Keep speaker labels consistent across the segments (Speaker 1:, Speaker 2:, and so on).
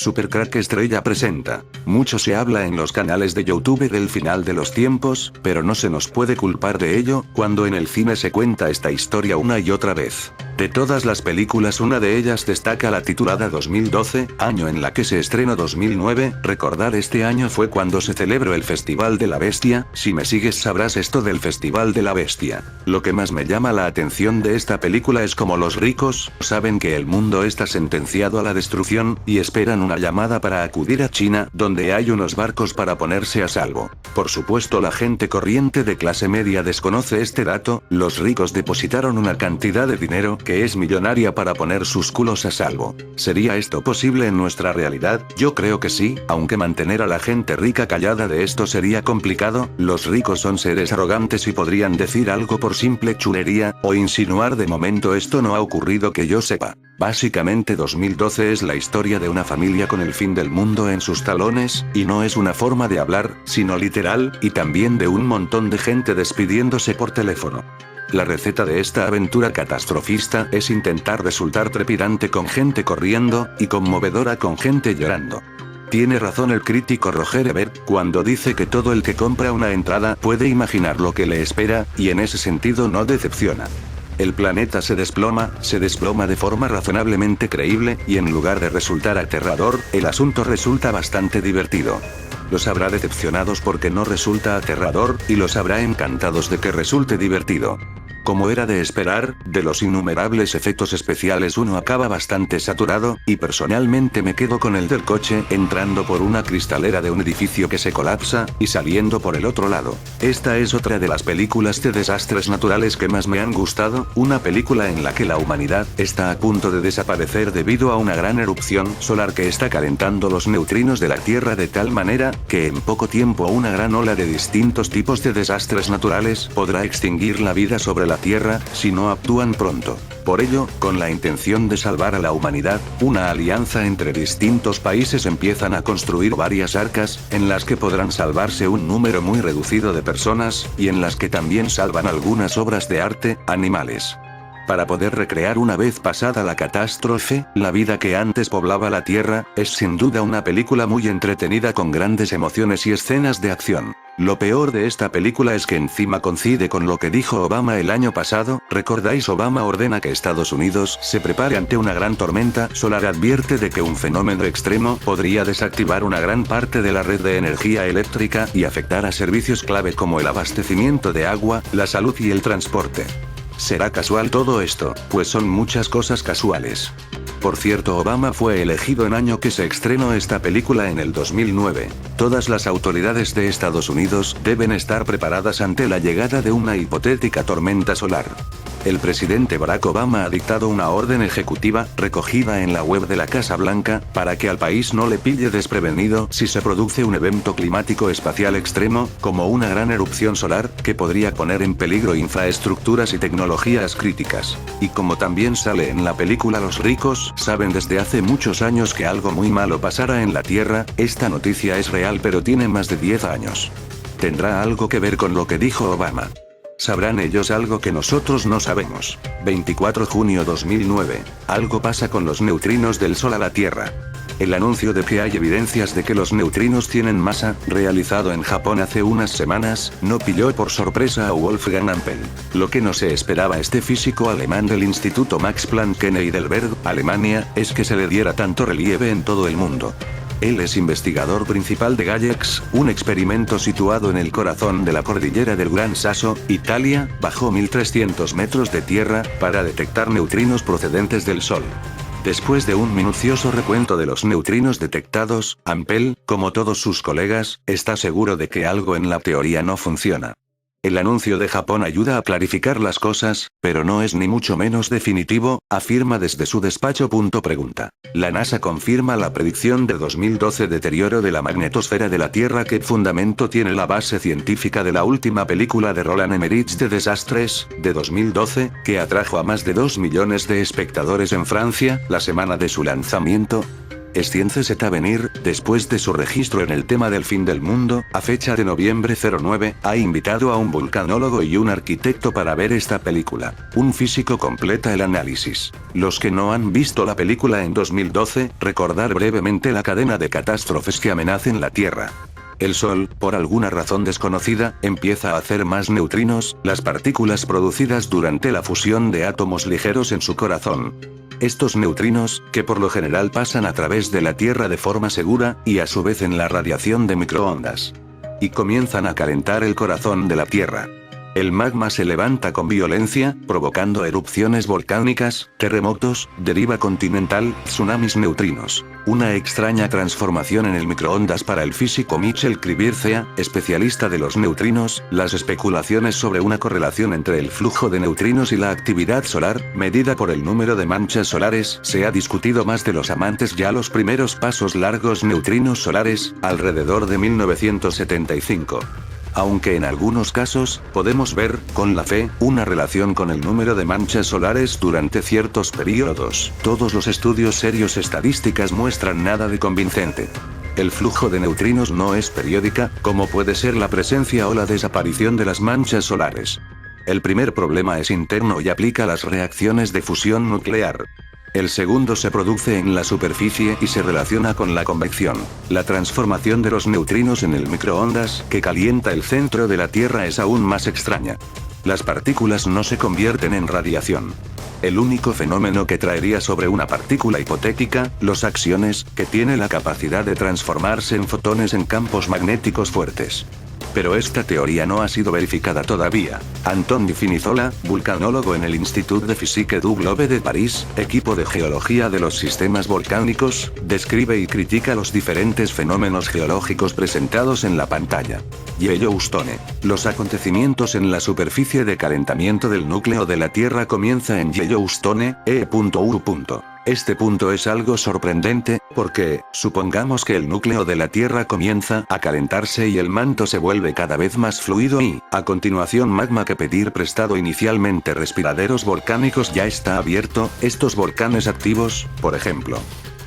Speaker 1: Supercrack Estrella presenta. Mucho se habla en los canales de YouTube del final de los tiempos, pero no se nos puede culpar de ello, cuando en el cine se cuenta esta historia una y otra vez. De todas las películas, una de ellas destaca la titulada 2012, año en la que se estrenó 2009, recordar este año fue cuando se celebró el Festival de la Bestia. Si me sigues sabrás esto del Festival de la Bestia. Lo que más me llama la atención de esta película es cómo los ricos saben que el mundo está sentenciado a la destrucción, y esperan una llamada para acudir a China, donde hay unos barcos para ponerse a salvo. Por supuesto, la gente corriente de clase media desconoce este dato. Los ricos depositaron una cantidad de dinero que es millonaria para poner sus culos a salvo. ¿Sería esto posible en nuestra realidad? Yo creo que sí, aunque mantener a la gente rica callada de esto sería complicado. Los ricos son seres arrogantes y podrían decir algo por simple chulería, o insinuar. De momento esto no ha ocurrido que yo sepa. Básicamente 2012 es la historia de una familia con el fin del mundo en sus talones, y no es una forma de hablar, sino literal, y también de un montón de gente despidiéndose por teléfono. La receta de esta aventura catastrofista es intentar resultar trepidante con gente corriendo, y conmovedora con gente llorando. Tiene razón el crítico Roger Ebert, cuando dice que todo el que compra una entrada puede imaginar lo que le espera, y en ese sentido no decepciona. El planeta se desploma de forma razonablemente creíble, y en lugar de resultar aterrador, el asunto resulta bastante divertido. Los habrá decepcionados porque no resulta aterrador, y los habrá encantados de que resulte divertido. Como era de esperar, de los innumerables efectos especiales uno acaba bastante saturado, y personalmente me quedo con el del coche entrando por una cristalera de un edificio que se colapsa, y saliendo por el otro lado. Esta es otra de las películas de desastres naturales que más me han gustado, una película en la que la humanidad está a punto de desaparecer debido a una gran erupción solar que está calentando los neutrinos de la Tierra de tal manera, que en poco tiempo una gran ola de distintos tipos de desastres naturales podrá extinguir la vida sobre la Tierra, si no actúan pronto. Por ello, con la intención de salvar a la humanidad, una alianza entre distintos países empiezan a construir varias arcas, en las que podrán salvarse un número muy reducido de personas, y en las que también salvan algunas obras de arte, animales. Para poder recrear una vez pasada la catástrofe, la vida que antes poblaba la Tierra, es sin duda una película muy entretenida con grandes emociones y escenas de acción. Lo peor de esta película es que encima coincide con lo que dijo Obama el año pasado. ¿Recordáis? Obama ordena que Estados Unidos se prepare ante una gran tormenta solar. Advierte de que un fenómeno extremo podría desactivar una gran parte de la red de energía eléctrica y afectar a servicios clave como el abastecimiento de agua, la salud y el transporte. ¿Será casual todo esto? Pues son muchas cosas casuales. Por cierto, Obama fue elegido en año que se estrenó esta película en el 2009. Todas las autoridades de Estados Unidos deben estar preparadas ante la llegada de una hipotética tormenta solar. El presidente Barack Obama ha dictado una orden ejecutiva, recogida en la web de la Casa Blanca, para que al país no le pille desprevenido si se produce un evento climático espacial extremo, como una gran erupción solar, que podría poner en peligro infraestructuras y tecnologías críticas. Y como también sale en la película, los ricos saben desde hace muchos años que algo muy malo pasará en la Tierra. Esta noticia es real, pero tiene más de 10 años. ¿Tendrá algo que ver con lo que dijo Obama? ¿Sabrán ellos algo que nosotros no sabemos? 24 de junio 2009. Algo pasa con los neutrinos del Sol a la Tierra. El anuncio de que hay evidencias de que los neutrinos tienen masa, realizado en Japón hace unas semanas, no pilló por sorpresa a Wolfgang Ampel. Lo que no se esperaba este físico alemán del Instituto Max Planck en Heidelberg, Alemania, es que se le diera tanto relieve en todo el mundo. Él es investigador principal de GAIA-X, un experimento situado en el corazón de la cordillera del Gran Sasso, Italia, bajo 1300 metros de tierra, para detectar neutrinos procedentes del Sol. Después de un minucioso recuento de los neutrinos detectados, Ampel, como todos sus colegas, está seguro de que algo en la teoría no funciona. El anuncio de Japón ayuda a clarificar las cosas, pero no es ni mucho menos definitivo, afirma desde su despacho. Pregunta. La NASA confirma la predicción de 2012 deterioro de la magnetosfera de la Tierra. ¿Qué fundamento tiene la base científica de la última película de Roland Emmerich de desastres, de 2012, que atrajo a más de 2 millones de espectadores en Francia, la semana de su lanzamiento? Science Set Avenir, después de su registro en el tema del fin del mundo, a fecha de noviembre 09, ha invitado a un vulcanólogo y un arquitecto para ver esta película. Un físico completa el análisis. Los que no han visto la película en 2012, recordar brevemente la cadena de catástrofes que amenazan la Tierra. El Sol, por alguna razón desconocida, empieza a hacer más neutrinos, las partículas producidas durante la fusión de átomos ligeros en su corazón. Estos neutrinos, que por lo general pasan a través de la Tierra de forma segura, y a su vez en la radiación de microondas. Y comienzan a calentar el corazón de la Tierra. El magma se levanta con violencia, provocando erupciones volcánicas, terremotos, deriva continental, tsunamis neutrinos. Una extraña transformación en el microondas para el físico Michel Krivitsea, especialista de los neutrinos. Las especulaciones sobre una correlación entre el flujo de neutrinos y la actividad solar, medida por el número de manchas solares, se ha discutido más de los amantes ya los primeros pasos largos neutrinos solares, alrededor de 1975. Aunque en algunos casos, podemos ver, con la fe, una relación con el número de manchas solares durante ciertos periodos, todos los estudios serios estadísticas muestran nada de convincente. El flujo de neutrinos no es periódica, como puede ser la presencia o la desaparición de las manchas solares. El primer problema es interno y aplica las reacciones de fusión nuclear. El segundo se produce en la superficie y se relaciona con la convección. La transformación de los neutrinos en el microondas, que calienta el centro de la Tierra, es aún más extraña. Las partículas no se convierten en radiación. El único fenómeno que traería sobre una partícula hipotética, los axiones, que tiene la capacidad de transformarse en fotones en campos magnéticos fuertes. Pero esta teoría no ha sido verificada todavía. Anton Di Finizola, vulcanólogo en el Institut de Physique du Globe de París, equipo de geología de los sistemas volcánicos, describe y critica los diferentes fenómenos geológicos presentados en la pantalla. Yellowstone. Los acontecimientos en la superficie de calentamiento del núcleo de la Tierra comienza en Yellowstone, E.U. Este punto es algo sorprendente, porque, supongamos que el núcleo de la Tierra comienza a calentarse y el manto se vuelve cada vez más fluido y, a continuación magma que pedir prestado inicialmente respiraderos volcánicos ya está abierto, estos volcanes activos, por ejemplo.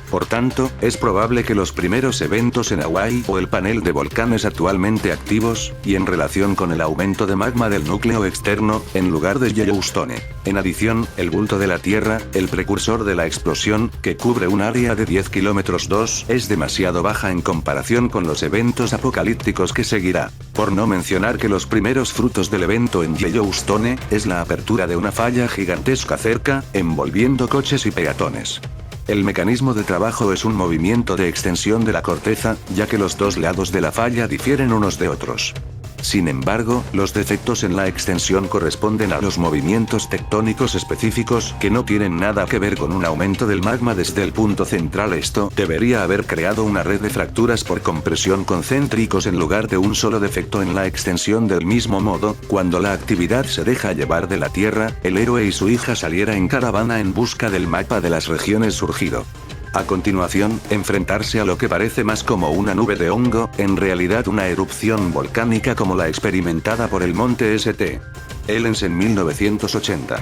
Speaker 1: Por tanto, es probable que los primeros eventos en Hawái o el panel de volcanes actualmente activos, y en relación con el aumento de magma del núcleo externo, en lugar de Yellowstone. En adición, el bulto de la Tierra, el precursor de la explosión, que cubre un área de 10 kilómetros 2, es demasiado baja en comparación con los eventos apocalípticos que seguirá. Por no mencionar que los primeros frutos del evento en Yellowstone, es la apertura de una falla gigantesca cerca, envolviendo coches y peatones. El mecanismo de trabajo es un movimiento de extensión de la corteza, ya que los dos lados de la falla difieren unos de otros. Sin embargo, los defectos en la extensión corresponden a los movimientos tectónicos específicos que no tienen nada que ver con un aumento del magma desde el punto central. Esto debería haber creado una red de fracturas por compresión concéntricos en lugar de un solo defecto en la extensión. Del mismo modo, cuando la actividad se deja llevar de la Tierra, el héroe y su hija saliera en caravana en busca del mapa de las regiones surgido. A continuación, enfrentarse a lo que parece más como una nube de hongo, en realidad una erupción volcánica como la experimentada por el monte St. Helens en 1980.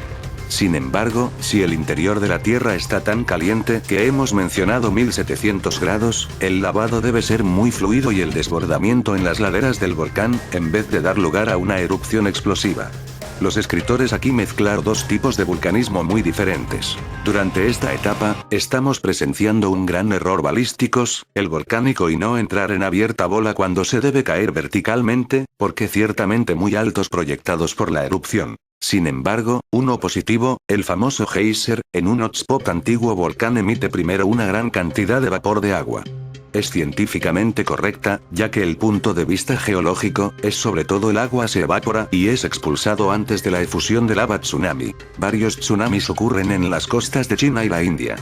Speaker 1: Sin embargo, si el interior de la Tierra está tan caliente que hemos mencionado 1700 grados, el lavado debe ser muy fluido y el desbordamiento en las laderas del volcán, en vez de dar lugar a una erupción explosiva. Los escritores aquí mezclar dos tipos de vulcanismo muy diferentes. Durante esta etapa, estamos presenciando un gran error balísticos, el volcánico, y no entrar en abierta bola cuando se debe caer verticalmente, porque ciertamente muy altos proyectados por la erupción. Sin embargo, uno positivo, el famoso geyser, en un hotspot antiguo volcán emite primero una gran cantidad de vapor de agua. Es científicamente correcta, ya que el punto de vista geológico, es sobre todo el agua se evapora y es expulsado antes de la efusión de lava tsunami. Varios tsunamis ocurren en las costas de China y la India.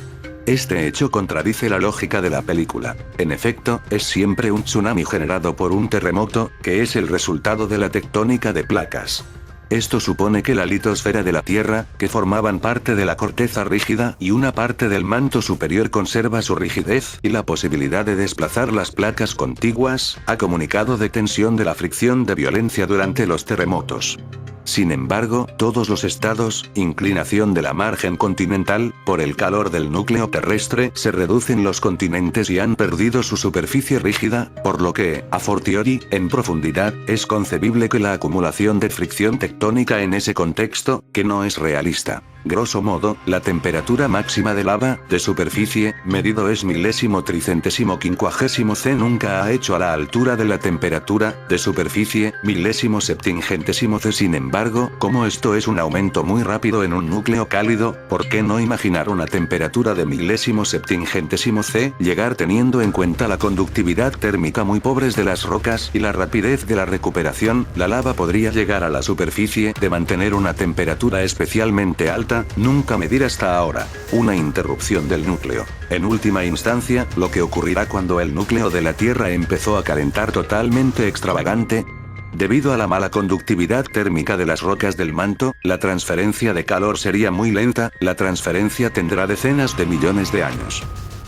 Speaker 1: Este hecho contradice la lógica de la película. En efecto, es siempre un tsunami generado por un terremoto, que es el resultado de la tectónica de placas. Esto supone que la litosfera de la Tierra, que formaban parte de la corteza rígida y una parte del manto superior conserva su rigidez y la posibilidad de desplazar las placas contiguas, ha comunicado de tensión de la fricción de violencia durante los terremotos. Sin embargo, todos los estados, inclinación de la margen continental, por el calor del núcleo terrestre, se reducen los continentes y han perdido su superficie rígida, por lo que, a fortiori, en profundidad, es concebible que la acumulación de fricción tectónica en ese contexto, que no es realista. Grosso modo, la temperatura máxima de lava, de superficie, medido es milésimo tricentésimo quincuagésimo C nunca ha hecho a la altura de la temperatura, de superficie, milésimo septingentésimo C. Sin embargo, como esto es un aumento muy rápido en un núcleo cálido, ¿por qué no imaginar una temperatura de milésimo septingentésimo C, llegar teniendo en cuenta la conductividad térmica muy pobres de las rocas y la rapidez de la recuperación? La lava podría llegar a la superficie de mantener una temperatura especialmente alta, nunca medir hasta ahora. Una interrupción del núcleo. En última instancia, lo que ocurrirá cuando el núcleo de la Tierra empezó a calentar totalmente extravagante. Debido a la mala conductividad térmica de las rocas del manto, la transferencia de calor sería muy lenta, la transferencia tendrá decenas de millones de años.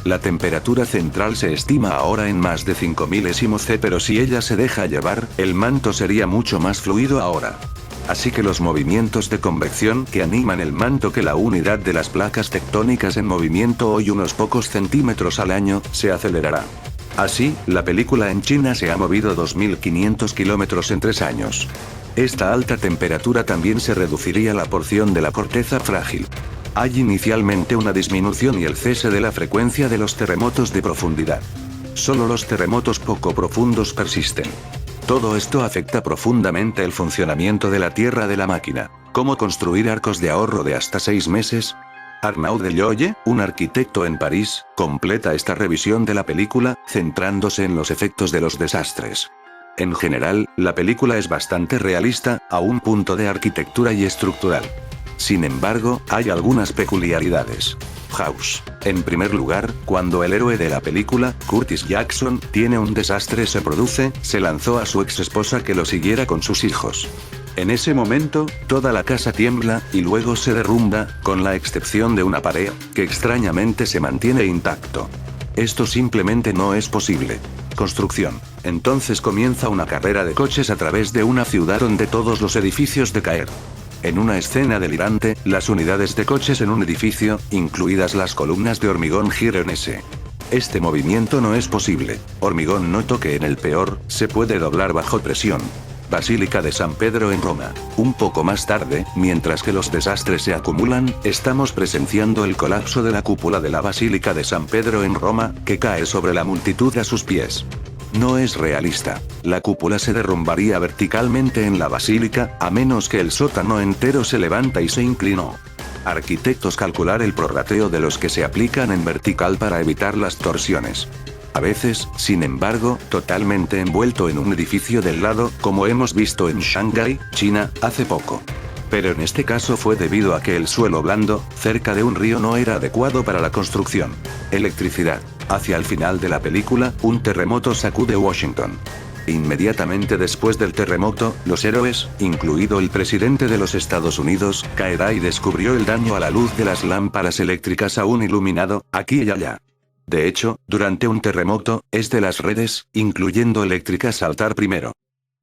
Speaker 1: La temperatura central se estima ahora en más de 5 milésimos C, pero si ella se deja llevar, el manto sería mucho más fluido ahora. Así que los movimientos de convección que animan el manto, que la unidad de las placas tectónicas en movimiento hoy unos pocos centímetros al año, se acelerará. Así, la película en China se ha movido 2500 kilómetros en 3 años. Esta alta temperatura también se reduciría la porción de la corteza frágil. Hay inicialmente una disminución y el cese de la frecuencia de los terremotos de profundidad. Solo los terremotos poco profundos persisten. Todo esto afecta profundamente el funcionamiento de la Tierra de la máquina. ¿Cómo construir arcos de ahorro de hasta 6 meses? Arnaud Delloye, un arquitecto en París, completa esta revisión de la película, centrándose en los efectos de los desastres. En general, la película es bastante realista, a un punto de arquitectura y estructural. Sin embargo, hay algunas peculiaridades. House. En primer lugar, cuando el héroe de la película, Curtis Jackson, tiene un desastre se produce, se lanzó a su ex esposa que lo siguiera con sus hijos. En ese momento, toda la casa tiembla, y luego se derrumba, con la excepción de una pared, que extrañamente se mantiene intacto. Esto simplemente no es posible. Construcción. Entonces comienza una carrera de coches a través de una ciudad donde todos los edificios decaen. En una escena delirante, las unidades de coches en un edificio, incluidas las columnas de hormigón, giran ese. Este movimiento no es posible. Hormigón noto que en el peor, se puede doblar bajo presión. Basílica de San Pedro en Roma. Un poco más tarde, mientras que los desastres se acumulan, estamos presenciando el colapso de la cúpula de la Basílica de San Pedro en Roma, que cae sobre la multitud a sus pies. No es realista. La cúpula se derrumbaría verticalmente en la basílica, a menos que el sótano entero se levanta y se inclinó. Arquitectos calcular el prorrateo de los que se aplican en vertical para evitar las torsiones. A veces, sin embargo, totalmente envuelto en un edificio del lado, como hemos visto en Shanghái, China, hace poco. Pero en este caso fue debido a que el suelo blando, cerca de un río, no era adecuado para la construcción. Electricidad. Hacia el final de la película, un terremoto sacude Washington. Inmediatamente después del terremoto, los héroes, incluido el presidente de los Estados Unidos, caerá y descubrió el daño a la luz de las lámparas eléctricas aún iluminado, aquí y allá. De hecho, durante un terremoto, es de las redes, incluyendo eléctricas, saltar primero.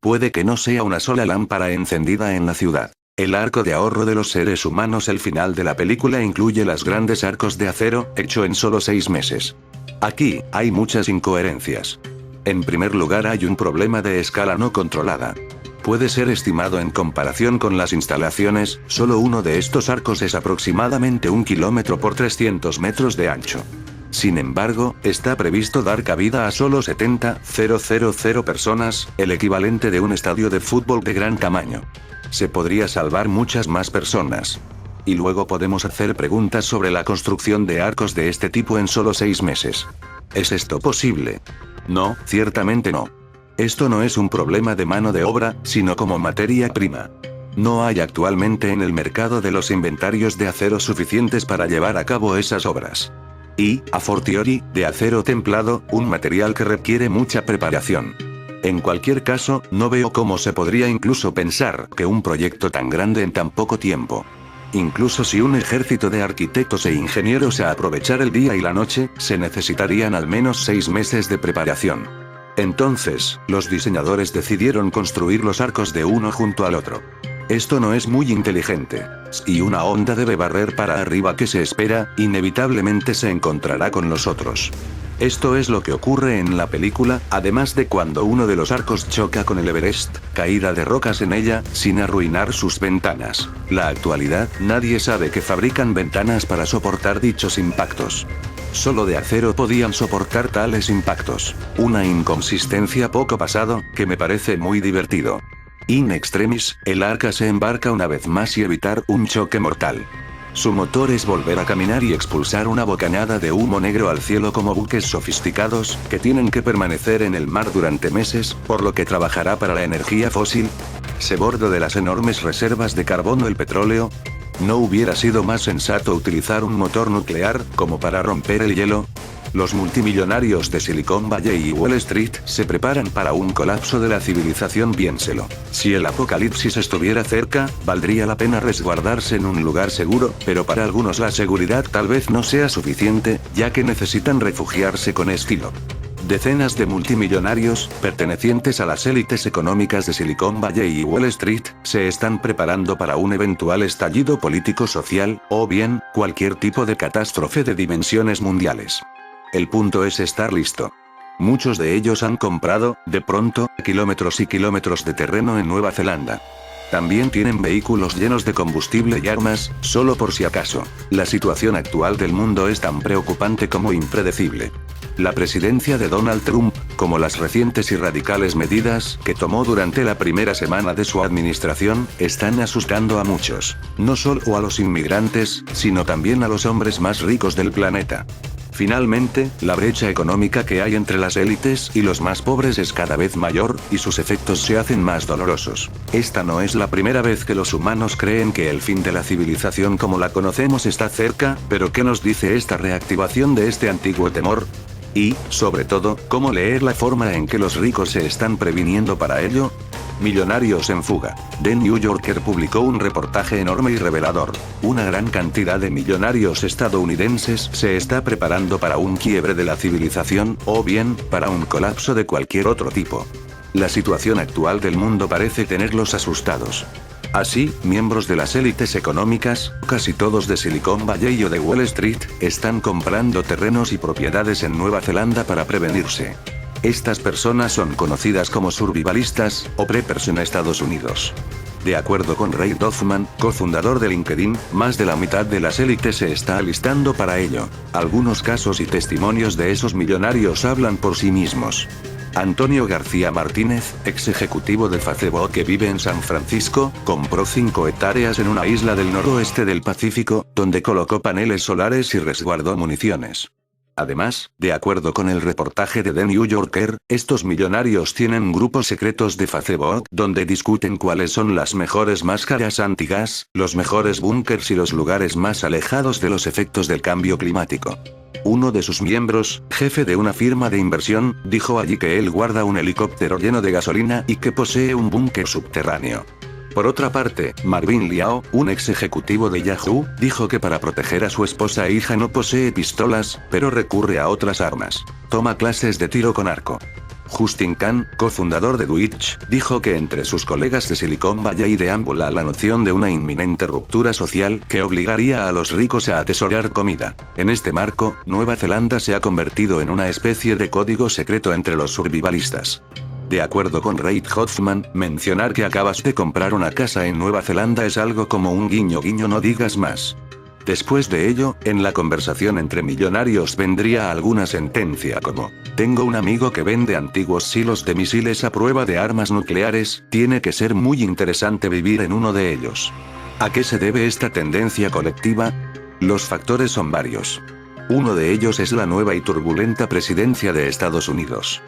Speaker 1: Puede que no sea una sola lámpara encendida en la ciudad. El arco de ahorro de los seres humanos. El final de la película incluye los grandes arcos de acero, hecho en solo 6 meses. Aquí, hay muchas incoherencias. En primer lugar, hay un problema de escala no controlada. Puede ser estimado en comparación con las instalaciones, solo uno de estos arcos es aproximadamente 1 kilómetro por 300 metros de ancho. Sin embargo, está previsto dar cabida a solo 70,000 personas, el equivalente de un estadio de fútbol de gran tamaño. Se podría salvar muchas más personas. Y luego podemos hacer preguntas sobre la construcción de arcos de este tipo en solo 6 meses. ¿Es esto posible? No, ciertamente no. Esto no es un problema de mano de obra, sino como materia prima. No hay actualmente en el mercado de los inventarios de acero suficientes para llevar a cabo esas obras. Y, a fortiori, de acero templado, un material que requiere mucha preparación. En cualquier caso, no veo cómo se podría incluso pensar que un proyecto tan grande en tan poco tiempo. Incluso si un ejército de arquitectos e ingenieros a aprovechar el día y la noche, se necesitarían al menos 6 meses de preparación. Entonces, los diseñadores decidieron construir los arcos de uno junto al otro. Esto no es muy inteligente. Si una onda debe barrer para arriba que se espera, inevitablemente se encontrará con los otros. Esto es lo que ocurre en la película, además de cuando uno de los arcos choca con el Everest, caída de rocas en ella, sin arruinar sus ventanas. La actualidad, nadie sabe que fabrican ventanas para soportar dichos impactos. Solo de acero podían soportar tales impactos. Una inconsistencia poco pasado, que me parece muy divertido. In extremis, el arca se embarca una vez más y evitar un choque mortal. Su motor es volver a caminar y expulsar una bocanada de humo negro al cielo como buques sofisticados, que tienen que permanecer en el mar durante meses, por lo que trabajará para la energía fósil. ¿Se bordo de las enormes reservas de carbono el petróleo? ¿No hubiera sido más sensato utilizar un motor nuclear, como para romper el hielo? Los multimillonarios de Silicon Valley y Wall Street se preparan para un colapso de la civilización, piénselo. Si el apocalipsis estuviera cerca, valdría la pena resguardarse en un lugar seguro, pero para algunos la seguridad tal vez no sea suficiente, ya que necesitan refugiarse con estilo. Decenas de multimillonarios, pertenecientes a las élites económicas de Silicon Valley y Wall Street, se están preparando para un eventual estallido político-social, o bien, cualquier tipo de catástrofe de dimensiones mundiales. El punto es estar listo. Muchos de ellos han comprado, de pronto, kilómetros y kilómetros de terreno en Nueva Zelanda. También tienen vehículos llenos de combustible y armas, solo por si acaso. La situación actual del mundo es tan preocupante como impredecible. La presidencia de Donald Trump, como las recientes y radicales medidas que tomó durante la primera semana de su administración, están asustando a muchos. No solo a los inmigrantes, sino también a los hombres más ricos del planeta. Finalmente, la brecha económica que hay entre las élites y los más pobres es cada vez mayor, y sus efectos se hacen más dolorosos. Esta no es la primera vez que los humanos creen que el fin de la civilización como la conocemos está cerca, pero ¿qué nos dice esta reactivación de este antiguo temor? Y, sobre todo, ¿cómo leer la forma en que los ricos se están previniendo para ello? Millonarios en fuga. The New Yorker publicó un reportaje enorme y revelador. Una gran cantidad de millonarios estadounidenses se está preparando para un quiebre de la civilización, o bien, para un colapso de cualquier otro tipo. La situación actual del mundo parece tenerlos asustados. Así, miembros de las élites económicas, casi todos de Silicon Valley o de Wall Street, están comprando terrenos y propiedades en Nueva Zelanda para prevenirse. Estas personas son conocidas como survivalistas, o preppers en Estados Unidos. De acuerdo con Reid Hoffman, cofundador de LinkedIn, más de la mitad de las élites se está alistando para ello. Algunos casos y testimonios de esos millonarios hablan por sí mismos. Antonio García Martínez, ex ejecutivo de Facebook que vive en San Francisco, compró 5 hectáreas en una isla del noroeste del Pacífico, donde colocó paneles solares y resguardó municiones. Además, de acuerdo con el reportaje de The New Yorker, estos millonarios tienen grupos secretos de Facebook donde discuten cuáles son las mejores máscaras antigas, los mejores búnkers y los lugares más alejados de los efectos del cambio climático. Uno de sus miembros, jefe de una firma de inversión, dijo allí que él guarda un helicóptero lleno de gasolina y que posee un búnker subterráneo. Por otra parte, Marvin Liao, un ex ejecutivo de Yahoo, dijo que para proteger a su esposa e hija no posee pistolas, pero recurre a otras armas. Toma clases de tiro con arco. Justin Kan, cofundador de Twitch, dijo que entre sus colegas de Silicon Valley deambula la noción de una inminente ruptura social que obligaría a los ricos a atesorar comida. En este marco, Nueva Zelanda se ha convertido en una especie de código secreto entre los survivalistas. De acuerdo con Reid Hoffman, mencionar que acabas de comprar una casa en Nueva Zelanda es algo como un guiño guiño, no digas más. Después de ello, en la conversación entre millonarios vendría alguna sentencia como: tengo un amigo que vende antiguos silos de misiles a prueba de armas nucleares, tiene que ser muy interesante vivir en uno de ellos. ¿A qué se debe esta tendencia colectiva? Los factores son varios. Uno de ellos es la nueva y turbulenta presidencia de Estados Unidos.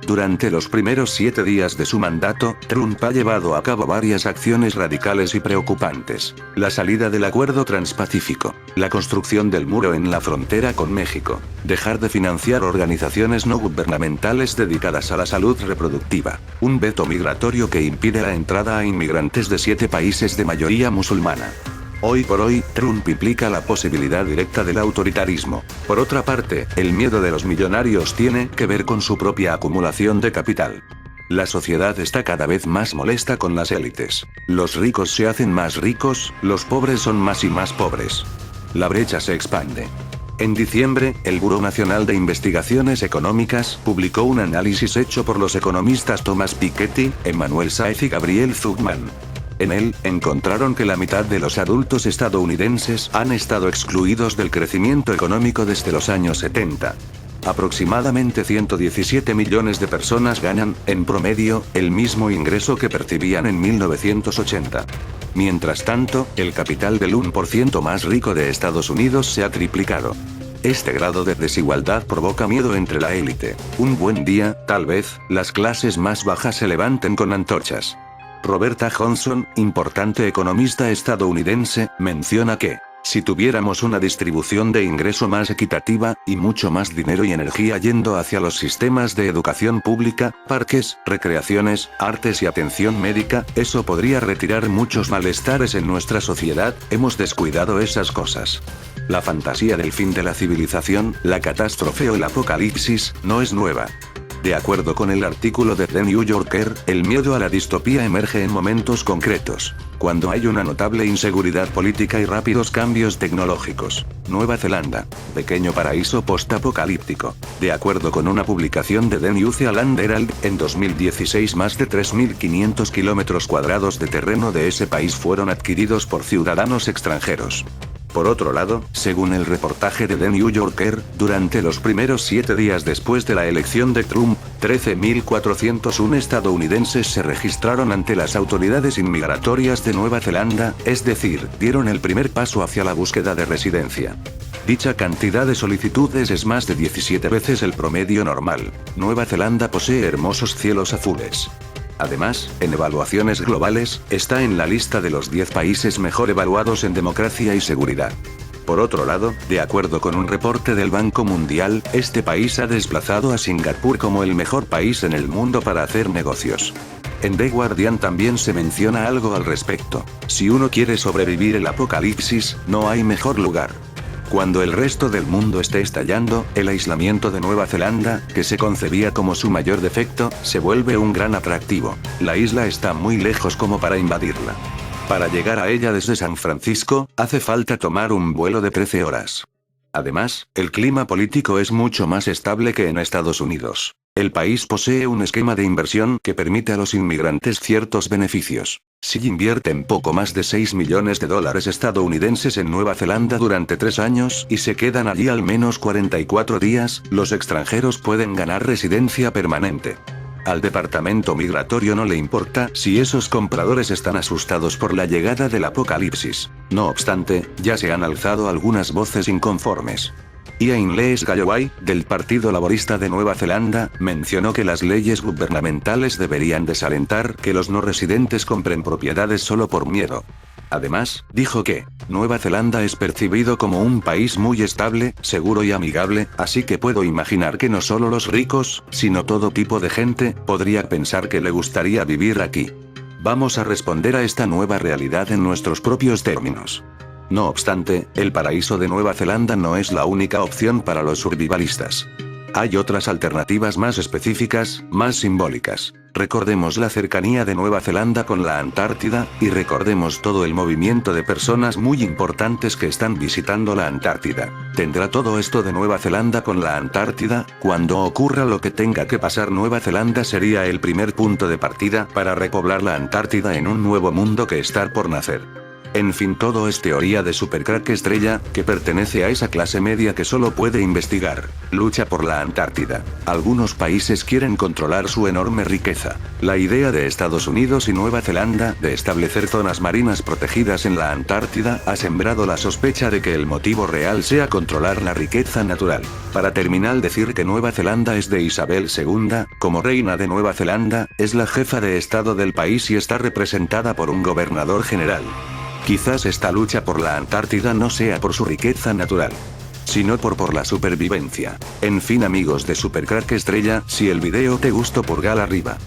Speaker 1: Durante los primeros 7 días de su mandato, Trump ha llevado a cabo varias acciones radicales y preocupantes. La salida del Acuerdo Transpacífico. La construcción del muro en la frontera con México. Dejar de financiar organizaciones no gubernamentales dedicadas a la salud reproductiva. Un veto migratorio que impide la entrada a inmigrantes de 7 países de mayoría musulmana. Hoy por hoy, Trump implica la posibilidad directa del autoritarismo. Por otra parte, el miedo de los millonarios tiene que ver con su propia acumulación de capital. La sociedad está cada vez más molesta con las élites. Los ricos se hacen más ricos, los pobres son más y más pobres. La brecha se expande. En diciembre, el Buró Nacional de Investigaciones Económicas publicó un análisis hecho por los economistas Thomas Piketty, Emmanuel Saez y Gabriel Zucman. En él, encontraron que la mitad de los adultos estadounidenses han estado excluidos del crecimiento económico desde los años 70. Aproximadamente 117 millones de personas ganan, en promedio, el mismo ingreso que percibían en 1980. Mientras tanto, el capital del 1% más rico de Estados Unidos se ha triplicado. Este grado de desigualdad provoca miedo entre la élite. Un buen día, tal vez, las clases más bajas se levanten con antorchas. Roberta Johnson, importante economista estadounidense, menciona que, si tuviéramos una distribución de ingreso más equitativa, y mucho más dinero y energía yendo hacia los sistemas de educación pública, parques, recreaciones, artes y atención médica, eso podría retirar muchos malestares en nuestra sociedad. Hemos descuidado esas cosas. La fantasía del fin de la civilización, la catástrofe o el apocalipsis, no es nueva. De acuerdo con el artículo de The New Yorker, el miedo a la distopía emerge en momentos concretos, cuando hay una notable inseguridad política y rápidos cambios tecnológicos. Nueva Zelanda, pequeño paraíso postapocalíptico. De acuerdo con una publicación de The New Zealand Herald, en 2016 más de 3.500 kilómetros cuadrados de terreno de ese país fueron adquiridos por ciudadanos extranjeros. Por otro lado, según el reportaje de The New Yorker, durante los primeros 7 días después de la elección de Trump, 13.401 estadounidenses se registraron ante las autoridades inmigratorias de Nueva Zelanda, es decir, dieron el primer paso hacia la búsqueda de residencia. Dicha cantidad de solicitudes es más de 17 veces el promedio normal. Nueva Zelanda posee hermosos cielos azules. Además, en evaluaciones globales, está en la lista de los 10 países mejor evaluados en democracia y seguridad. Por otro lado, de acuerdo con un reporte del Banco Mundial, este país ha desplazado a Singapur como el mejor país en el mundo para hacer negocios. En The Guardian también se menciona algo al respecto. Si uno quiere sobrevivir el apocalipsis, no hay mejor lugar. Cuando el resto del mundo esté estallando, el aislamiento de Nueva Zelanda, que se concebía como su mayor defecto, se vuelve un gran atractivo. La isla está muy lejos como para invadirla. Para llegar a ella desde San Francisco, hace falta tomar un vuelo de 13 horas. Además, el clima político es mucho más estable que en Estados Unidos. El país posee un esquema de inversión que permite a los inmigrantes ciertos beneficios. Si invierten poco más de $6 millones estadounidenses en Nueva Zelanda durante 3 años y se quedan allí al menos 44 días, los extranjeros pueden ganar residencia permanente. Al departamento migratorio no le importa si esos compradores están asustados por la llegada del apocalipsis. No obstante, ya se han alzado algunas voces inconformes. Ian Les Galloway, del Partido Laborista de Nueva Zelanda, mencionó que las leyes gubernamentales deberían desalentar que los no residentes compren propiedades solo por miedo. Además, dijo que Nueva Zelanda es percibido como un país muy estable, seguro y amigable, así que puedo imaginar que no solo los ricos, sino todo tipo de gente, podría pensar que le gustaría vivir aquí. Vamos a responder a esta nueva realidad en nuestros propios términos. No obstante, el paraíso de Nueva Zelanda no es la única opción para los survivalistas. Hay otras alternativas más específicas, más simbólicas. Recordemos la cercanía de Nueva Zelanda con la Antártida, y recordemos todo el movimiento de personas muy importantes que están visitando la Antártida. ¿Tendrá todo esto de Nueva Zelanda con la Antártida? Cuando ocurra lo que tenga que pasar, Nueva Zelanda sería el primer punto de partida para repoblar la Antártida en un nuevo mundo que está por nacer. En fin, todo es teoría de supercrack estrella, que pertenece a esa clase media que solo puede investigar. Lucha por la Antártida. Algunos países quieren controlar su enorme riqueza. La idea de Estados Unidos y Nueva Zelanda de establecer zonas marinas protegidas en la Antártida ha sembrado la sospecha de que el motivo real sea controlar la riqueza natural. Para terminar, decir que Nueva Zelanda es de Isabel II, como reina de Nueva Zelanda, es la jefa de estado del país y está representada por un gobernador general. Quizás esta lucha por la Antártida no sea por su riqueza natural, sino por la supervivencia. En fin amigos de Supercrack Estrella, si el video te gustó pulgar arriba.